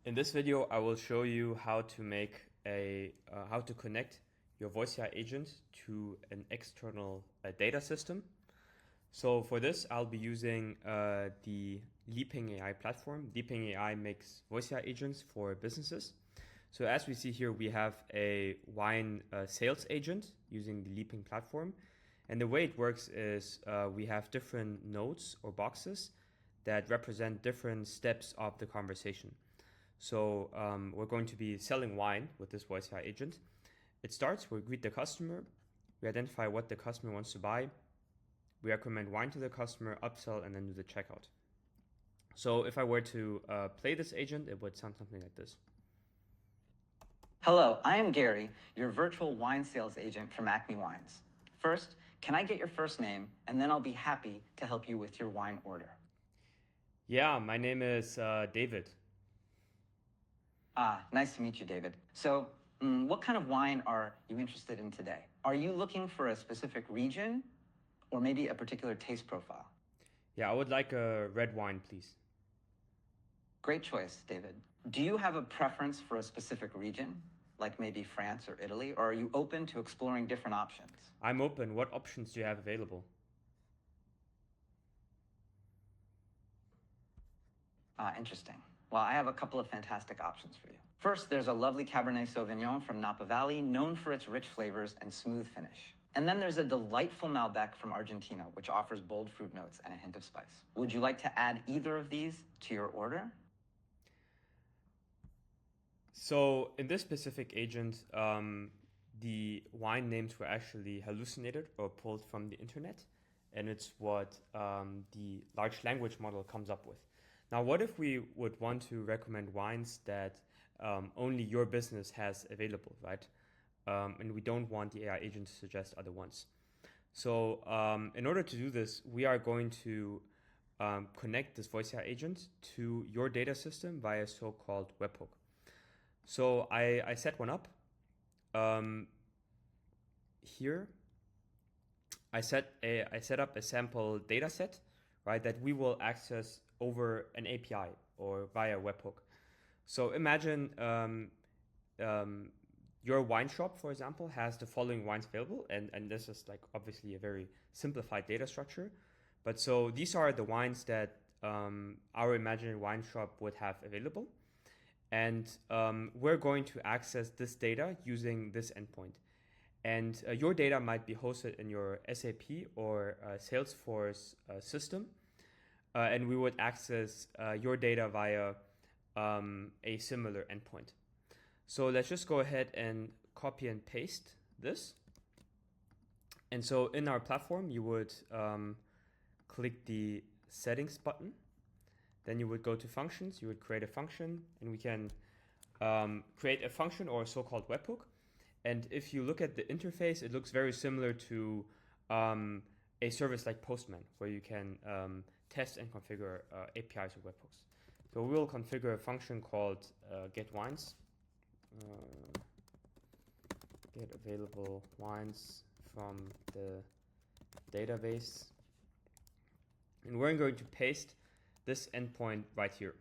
In this video, I will show you how to make how to connect your Voice AI agent to an external data system. So for this, I'll be using the Leaping AI platform. Leaping AI makes Voice AI agents for businesses. So as we see here, we have a wine sales agent using the Leaping platform. And the way it works is we have different nodes or boxes that represent different steps of the conversation. So we're going to be selling wine with this Voice AI agent. It starts, we greet the customer, we identify what the customer wants to buy, we recommend wine to the customer, upsell, and then do the checkout. So if I were to play this agent, it would sound something like this. Hello, I am Gary, your virtual wine sales agent from Acme Wines. First, can I get your first name, and then I'll be happy to help you with your wine order. Yeah, my name is David. Nice to meet you, David. So, what kind of wine are you interested in today? Are you looking for a specific region or maybe a particular taste profile? Yeah, I would like a red wine, please. Great choice, David. Do you have a preference for a specific region, like maybe France or Italy, or are you open to exploring different options? I'm open. What options do you have available? Interesting. Well, I have a couple of fantastic options for you. First, there's a lovely Cabernet Sauvignon from Napa Valley, known for its rich flavors and smooth finish. And then there's a delightful Malbec from Argentina, which offers bold fruit notes and a hint of spice. Would you like to add either of these to your order? So in this specific agent, the wine names were actually hallucinated or pulled from the internet, and it's what the large language model comes up with. Now, what if we would want to recommend wines that only your business has available, right? And we don't want the AI agent to suggest other ones. So in order to do this, we are going to connect this Voice AI agent to your data system via a so-called webhook. So I set one up. Here, I set up a sample data set, right, that we will access over an API or via webhook. So imagine your wine shop, for example, has the following wines available, and this is like obviously a very simplified data structure. But so these are the wines that our imaginary wine shop would have available. And we're going to access this data using this endpoint. And your data might be hosted in your SAP or Salesforce system. And we would access your data via a similar endpoint. So let's just go ahead and copy and paste this. And so in our platform, you would click the settings button. Then you would go to functions, you would create a function, and we can create a function or a so-called webhook. And if you look at the interface, it looks very similar to a service like Postman, where you can test and configure APIs or webhooks. So we will configure a function called getWines, get available wines from the database. And we're going to paste this endpoint right here.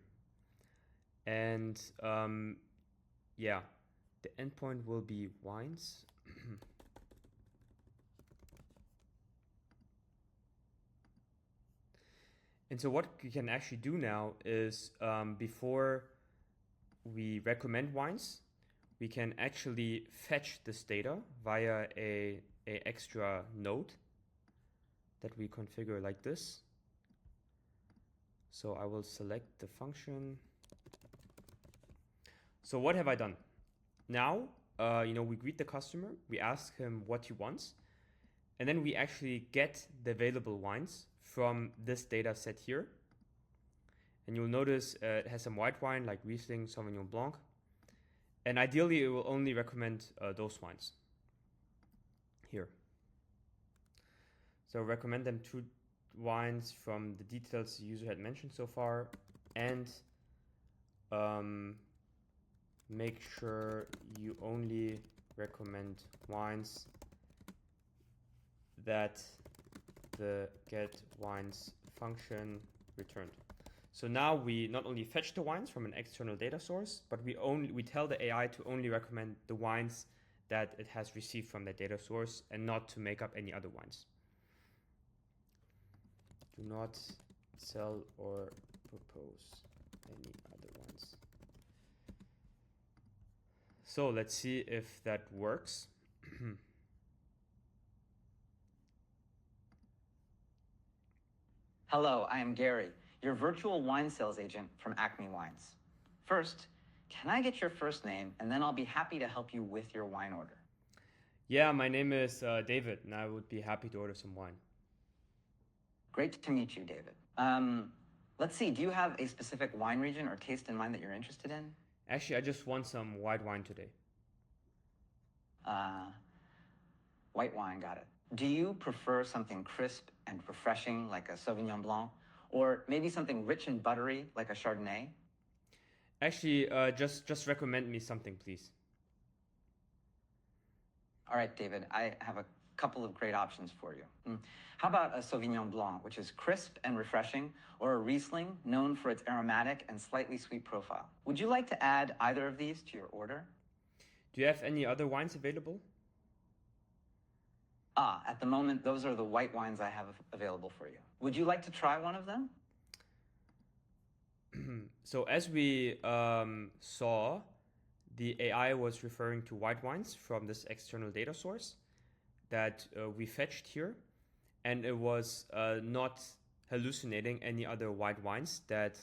And yeah, the endpoint will be wines. And so what you can actually do now is before we recommend wines, we can actually fetch this data via a extra node that we configure like this. So I will select the function. So what have I done? Now, we greet the customer, we ask him what he wants, and then we actually get the available wines from this data set here. And you'll notice it has some white wine like Riesling, Sauvignon Blanc. And ideally, it will only recommend those wines here. So recommend them two wines from the details the user had mentioned so far, and make sure you only recommend wines that the get wines function returned. So now we not only fetch the wines from an external data source, but we tell the AI to only recommend the wines that it has received from that data source and not to make up any other wines. Do not sell or propose any other wines. So let's see if that works. Hello, I am Gary, your virtual wine sales agent from Acme Wines. First, can I get your first name, and then I'll be happy to help you with your wine order. Yeah, my name is David, and I would be happy to order some wine. Great to meet you, David. Let's see, do you have a specific wine region or taste in mind that you're interested in? Actually, I just want some white wine today. White wine, got it. Do you prefer something crisp and refreshing like a Sauvignon Blanc, or maybe something rich and buttery like a Chardonnay? Actually, just recommend me something, please. All right, David, I have a couple of great options for you. How about a Sauvignon Blanc, which is crisp and refreshing, or a Riesling, known for its aromatic and slightly sweet profile? Would you like to add either of these to your order? Do you have any other wines available? At the moment, those are the white wines I have available for you. Would you like to try one of them? So as we saw, the AI was referring to white wines from this external data source that we fetched here, and it was not hallucinating any other white wines that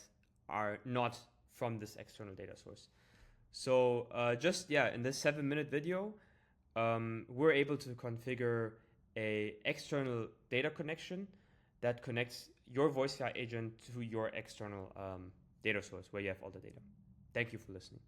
are not from this external data source. So in this 7-minute video, we're able to configure a external data connection that connects your voice AI agent to your external data source where you have all the data. Thank you for listening.